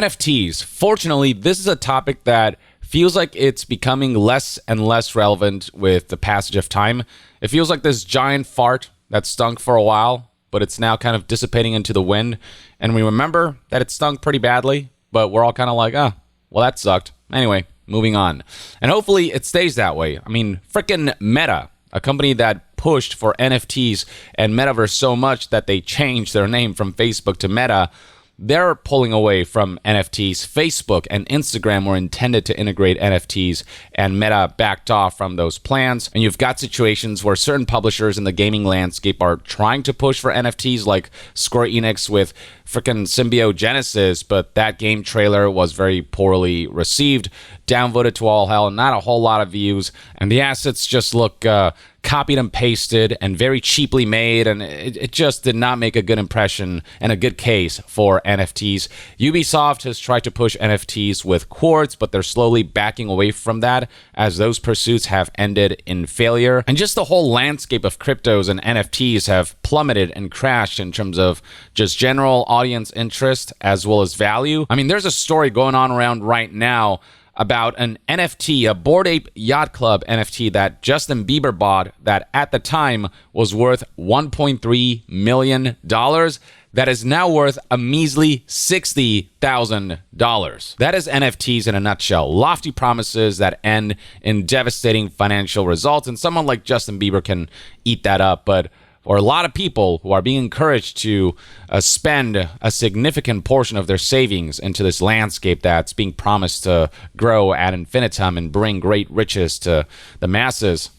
NFTs. Fortunately, this is a topic that feels like it's becoming less and less relevant with the passage of time. It feels like this giant fart that stunk for a while, but it's now kind of dissipating into the wind. And we remember that it stunk pretty badly, but we're all kind of like, well, that sucked. Anyway, moving on. And hopefully it stays that way. I mean, frickin' Meta, a company that pushed for NFTs and Metaverse so much that they changed their name from Facebook to Meta, they're pulling away from NFTs. Facebook and Instagram were intended to integrate NFTs, and Meta backed off from those plans. And you've got situations where certain publishers in the gaming landscape are trying to push for NFTs, like Square Enix with freaking Symbiogenesis, but that game trailer was very poorly received, downvoted to all hell, and not a whole lot of views. And the assets just look copied and pasted and very cheaply made, and it just did not make a good impression and a good case for NFTs. Ubisoft has tried to push NFTs with Quartz, but they're slowly backing away from that as those pursuits have ended in failure. And just the whole landscape of cryptos and NFTs have plummeted and crashed in terms of just general audience interest as well as value. I mean, there's a story going on around right now about an NFT, a Bored Ape Yacht Club NFT that Justin Bieber bought that at the time was worth $1.3 million. That is now worth a measly $60,000. That is NFTs in a nutshell. Lofty promises that end in devastating financial results, and someone like Justin Bieber can eat that up, but for a lot of people who are being encouraged to spend a significant portion of their savings into this landscape that's being promised to grow ad infinitum and bring great riches to the masses,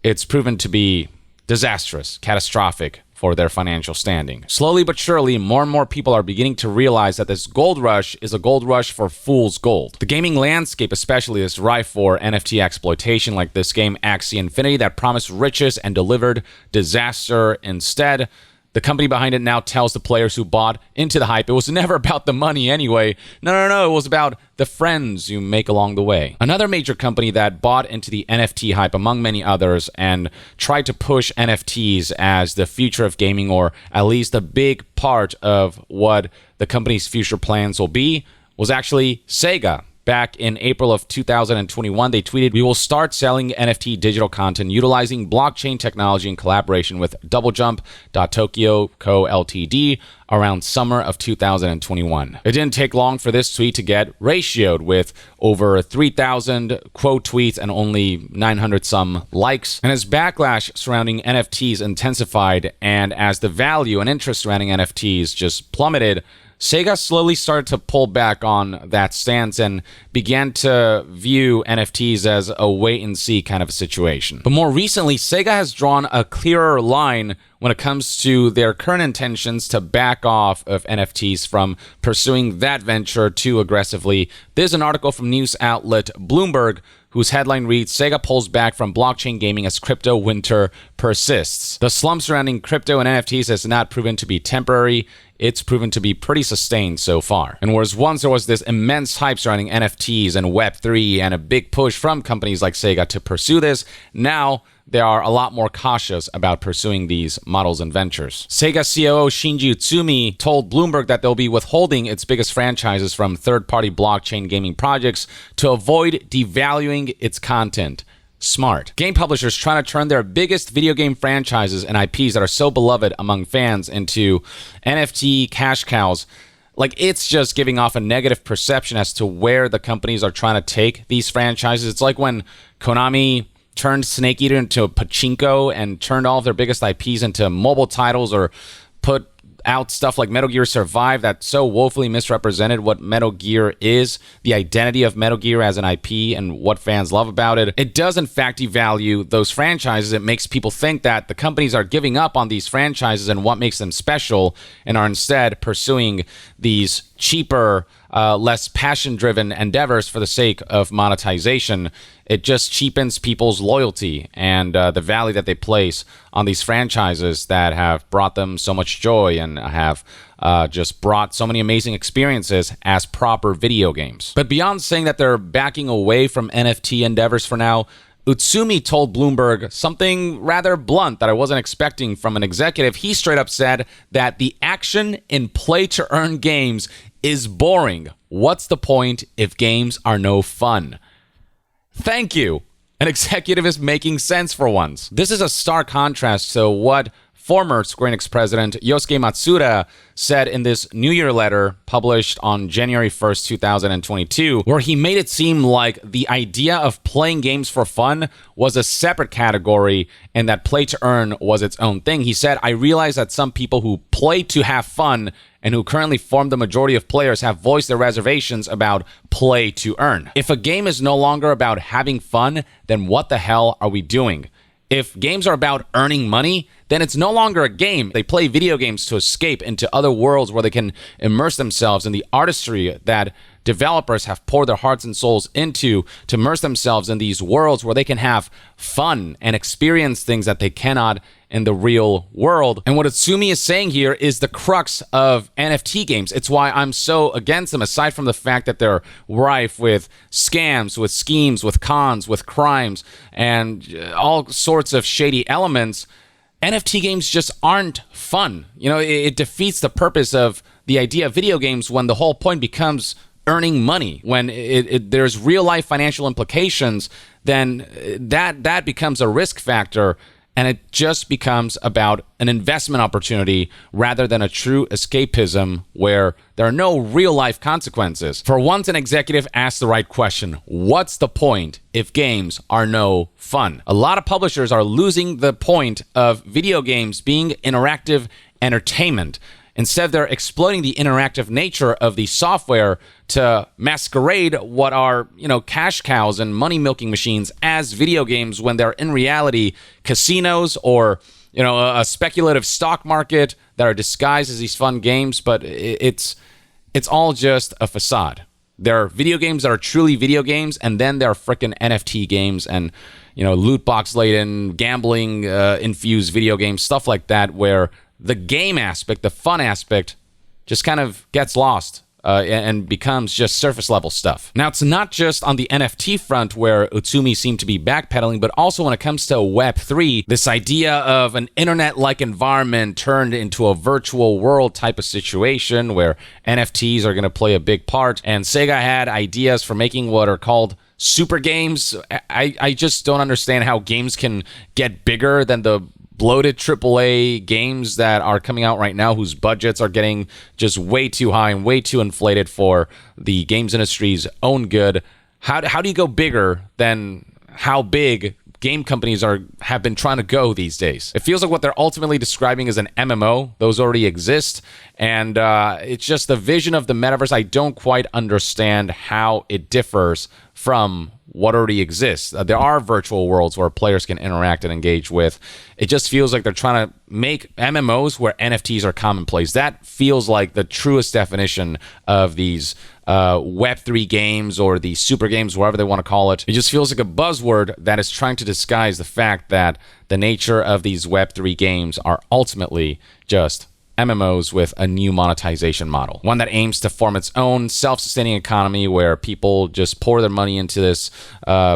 it's proven to be disastrous, catastrophic for their financial standing. Slowly but surely, more and more people are beginning to realize that this gold rush is a gold rush for fool's gold. The gaming landscape especially is rife for NFT exploitation, like this game Axie Infinity that promised riches and delivered disaster instead. The company behind it now tells the players who bought into the hype it was never about the money anyway. No, it was about the friends you make along the way. Another major company that bought into the NFT hype, among many others, and tried to push NFTs as the future of gaming, or at least a big part of what the company's future plans will be, was actually Sega. Back in April of 2021, they tweeted, "We will start selling NFT digital content utilizing blockchain technology in collaboration with DoubleJump.Tokyo Co. Ltd. around summer of 2021. It didn't take long for this tweet to get ratioed with over 3,000 quote tweets and only 900 some likes. And as backlash surrounding NFTs intensified and as the value and interest surrounding NFTs just plummeted, Sega slowly started to pull back on that stance and began to view NFTs as a wait-and-see kind of a situation. But more recently, Sega has drawn a clearer line when it comes to their current intentions to back off of NFTs from pursuing that venture too aggressively. There's an article from news outlet Bloomberg whose headline reads, "Sega pulls back from blockchain gaming as crypto winter persists." The slump surrounding crypto and NFTs has not proven to be temporary. It's proven to be pretty sustained so far. And whereas once there was this immense hype surrounding NFTs and Web3 and a big push from companies like Sega to pursue this, now they are a lot more cautious about pursuing these models and ventures. Sega COO Shinji Utsumi told Bloomberg that they'll be withholding its biggest franchises from third-party blockchain gaming projects to avoid devaluing its content. Smart. Game publishers trying to turn their biggest video game franchises and IPs that are so beloved among fans into NFT cash cows. Like, it's just giving off a negative perception as to where the companies are trying to take these franchises. It's like when Konami turned Snake Eater into a pachinko and turned all of their biggest IPs into mobile titles, or put out stuff like Metal Gear Survive that so woefully misrepresented what Metal Gear is, the identity of Metal Gear as an IP and what fans love about it. It does in fact devalue those franchises. It makes people think that the companies are giving up on these franchises and what makes them special, and are instead pursuing these cheaper, less passion-driven endeavors for the sake of monetization. It just cheapens people's loyalty and the value that they place on these franchises that have brought them so much joy and have just brought so many amazing experiences as proper video games. But beyond saying that they're backing away from NFT endeavors for now, Utsumi told Bloomberg something rather blunt that I wasn't expecting from an executive. He straight up said that the action in play-to-earn games is boring. What's the point if games are no fun? Thank you. An executive is making sense for once. This is a stark contrast to what former Square Enix president Yosuke Matsuda said in this New Year letter published on January 1st, 2022, where he made it seem like the idea of playing games for fun was a separate category and that play to earn was its own thing. He said, "I realize that some people who play to have fun and who currently form the majority of players have voiced their reservations about play to earn. If a game is no longer about having fun, then what the hell are we doing? If games are about earning money, then it's no longer a game. They play video games to escape into other worlds where they can immerse themselves in the artistry that developers have poured their hearts and souls into, to immerse themselves in these worlds where they can have fun and experience things that they cannot in the real world." And what Utsumi is saying here is the crux of NFT games. It's why I'm so against them, aside from the fact that they're rife with scams, with schemes, with cons, with crimes, and all sorts of shady elements. NFT games just aren't fun. You know, it defeats the purpose of the idea of video games when the whole point becomes earning money. When there's real life financial implications, then that becomes a risk factor, and it just becomes about an investment opportunity rather than a true escapism where there are no real life consequences. For once, an executive asked the right question. What's the point if games are no fun? A lot of publishers are losing the point of video games being interactive entertainment. Instead, they're exploiting the interactive nature of the software to masquerade what are, cash cows and money milking machines as video games when they're in reality casinos or, a speculative stock market that are disguised as these fun games. But it's all just a facade. There are video games that are truly video games, and then there are freaking NFT games and, loot box laden, gambling infused video games, stuff like that, where the game aspect, the fun aspect, just kind of gets lost and becomes just surface level stuff. Now, it's not just on the NFT front where Utsumi seemed to be backpedaling, but also when it comes to Web3, this idea of an internet-like environment turned into a virtual world type of situation where NFTs are going to play a big part. And Sega had ideas for making what are called super games. I just don't understand how games can get bigger than the bloated AAA games that are coming out right now, whose budgets are getting just way too high and way too inflated for the games industry's own good. How do you go bigger than how big game companies have been trying to go these days? It feels like what they're ultimately describing is an MMO. Those already exist, and it's just the vision of the metaverse. I don't quite understand how it differs from what already exists. There are virtual worlds where players can interact and engage with. It just feels like they're trying to make MMOs where NFTs are commonplace. That feels like the truest definition of these Web3 games or the super games, whatever they want to call it. It just feels like a buzzword that is trying to disguise the fact that the nature of these Web3 games are ultimately just MMOs with a new monetization model, one that aims to form its own self-sustaining economy where people just pour their money into this,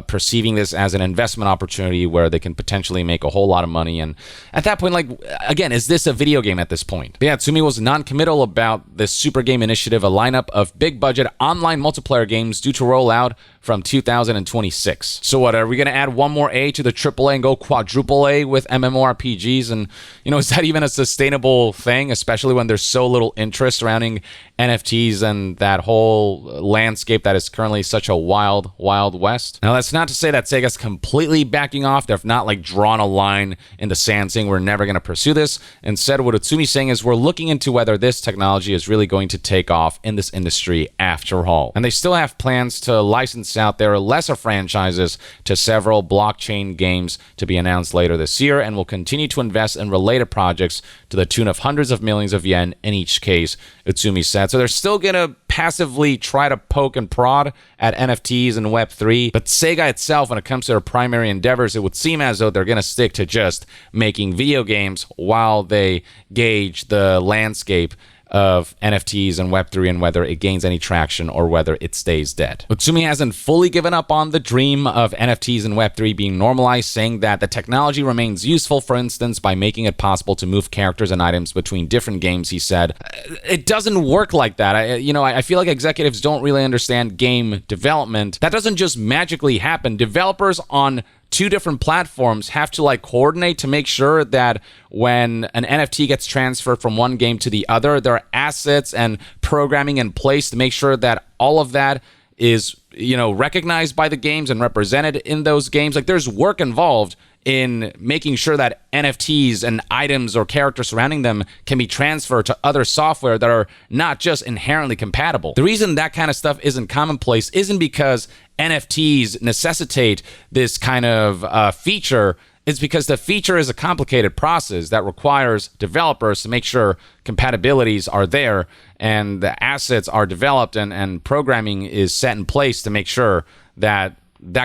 perceiving this as an investment opportunity where they can potentially make a whole lot of money. And at that point, again, is this a video game at this point? But yeah, Tsumi was non-committal about this super game initiative, a lineup of big-budget online multiplayer games due to roll out from 2026. So what, are we going to add one more A to the AAA and go quadruple A with MMORPGs? And, is that even a sustainable thing, especially when there's so little interest surrounding NFTs and that whole landscape that is currently such a wild, wild west? Now, that's not to say that Sega's completely backing off. They've not drawn a line in the sand saying we're never going to pursue this. Instead, what Utsumi's saying is we're looking into whether this technology is really going to take off in this industry after all. And they still have plans to license out their lesser franchises to several blockchain games to be announced later this year, and will continue to invest in related projects to the tune of hundreds of millions of yen in each case, Utsumi said. So they're still going to passively try to poke and prod at NFTs and Web3, but Sega itself, when it comes to their primary endeavors, it would seem as though they're going to stick to just making video games while they gauge the landscape of NFTs and Web3 and whether it gains any traction or whether it stays dead. Utsumi hasn't fully given up on the dream of NFTs and Web3 being normalized, saying that the technology remains useful, for instance, by making it possible to move characters and items between different games, he said. It doesn't work like that. I feel like executives don't really understand game development. That doesn't just magically happen. Developers on two different platforms have to coordinate to make sure that when an NFT gets transferred from one game to the other, there are assets and programming in place to make sure that all of that is, recognized by the games and represented in those games. There's work involved in making sure that NFTs and items or characters surrounding them can be transferred to other software that are not just inherently compatible. The reason that kind of stuff isn't commonplace isn't because NFTs necessitate this kind of feature. It's because the feature is a complicated process that requires developers to make sure compatibilities are there and the assets are developed and programming is set in place to make sure that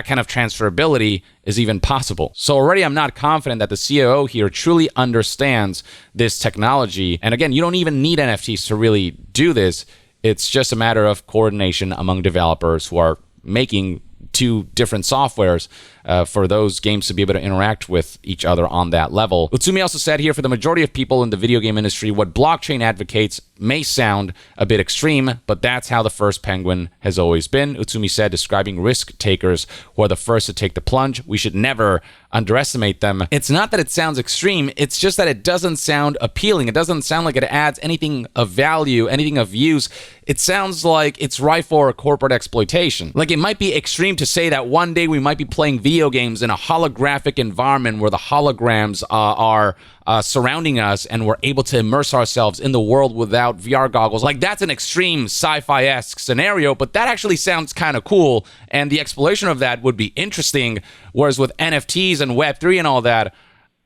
kind of transferability is even possible. So already I'm not confident that the COO here truly understands this technology. And again, you don't even need NFTs to really do this. It's just a matter of coordination among developers who are making two different softwares for those games to be able to interact with each other on that level. Utsumi also said here, for the majority of people in the video game industry, what blockchain advocates may sound a bit extreme, but that's how the first penguin has always been. Utsumi said, describing risk takers who are the first to take the plunge. We should never underestimate them. It's not that it sounds extreme, it's just that it doesn't sound appealing. It doesn't sound like it adds anything of value, anything of use. It sounds like it's rife for corporate exploitation. It might be extreme to say that one day we might be playing video games in a holographic environment where the holograms are surrounding us and we're able to immerse ourselves in the world without VR goggles. That's an extreme sci-fi-esque scenario, but that actually sounds kind of cool, and the exploration of that would be interesting. Whereas with NFTs and Web3 and all that,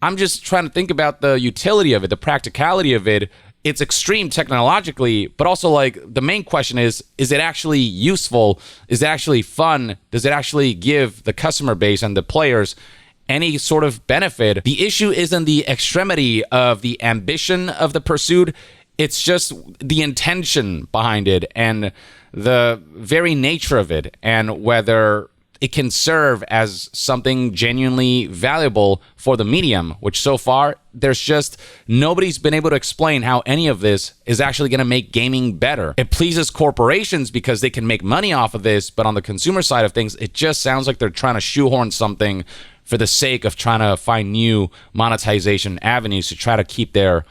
I'm just trying to think about the utility of it, the practicality of it. It's extreme technologically, but also the main question is it actually useful? Is it actually fun? Does it actually give the customer base and the players any sort of benefit? The issue isn't the extremity of the ambition of the pursuit. It's just the intention behind it and the very nature of it, and whether it can serve as something genuinely valuable for the medium, which so far, there's just nobody's been able to explain how any of this is actually going to make gaming better. It pleases corporations because they can make money off of this, but on the consumer side of things, it just sounds like they're trying to shoehorn something for the sake of trying to find new monetization avenues to try to keep their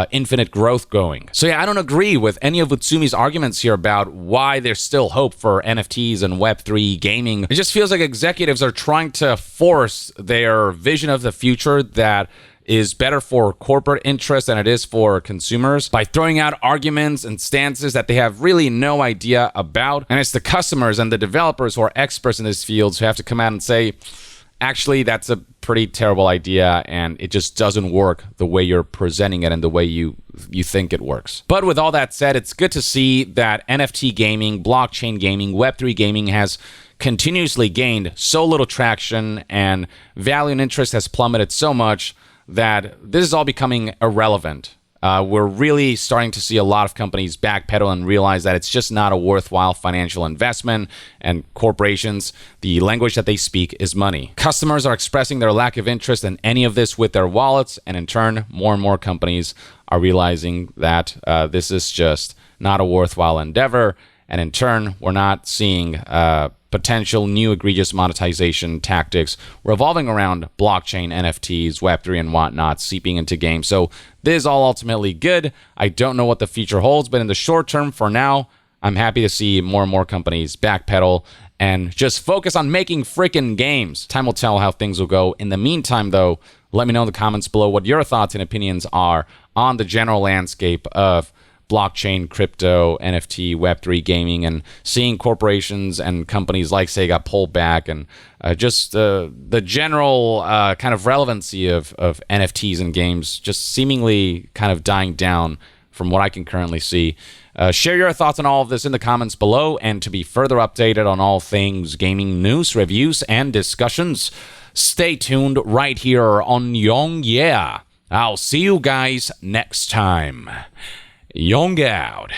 infinite growth going. So yeah, I don't agree with any of Utsumi's arguments here about why there's still hope for NFTs and Web3 gaming. It just feels like executives are trying to force their vision of the future that is better for corporate interests than it is for consumers by throwing out arguments and stances that they have really no idea about. And it's the customers and the developers who are experts in this field who have to come out and say, actually, that's a pretty terrible idea, and it just doesn't work the way you're presenting it and the way you think it works. But with all that said, it's good to see that NFT gaming, blockchain gaming, Web3 gaming has continuously gained so little traction, and value and interest has plummeted so much that this is all becoming irrelevant. We're really starting to see a lot of companies backpedal and realize that it's just not a worthwhile financial investment, and corporations, the language that they speak is money. Customers are expressing their lack of interest in any of this with their wallets, and in turn, more and more companies are realizing that this is just not a worthwhile endeavor, and in turn, we're not seeing potential new egregious monetization tactics revolving around blockchain, NFTs, Web3, and whatnot seeping into games. So this is all ultimately good. I don't know what the future holds, but in the short term, for now, I'm happy to see more and more companies backpedal and just focus on making freaking games. Time will tell how things will go. In the meantime, though, let me know in the comments below what your thoughts and opinions are on the general landscape of blockchain, crypto, NFT, Web3 gaming, and seeing corporations and companies like Sega pull back, and just the general kind of relevancy of NFTs and games just seemingly kind of dying down from what I can currently see. Share your thoughts on all of this in the comments below, and to be further updated on all things gaming news, reviews, and discussions, stay tuned right here on Young Yeah. I'll see you guys next time. Young out.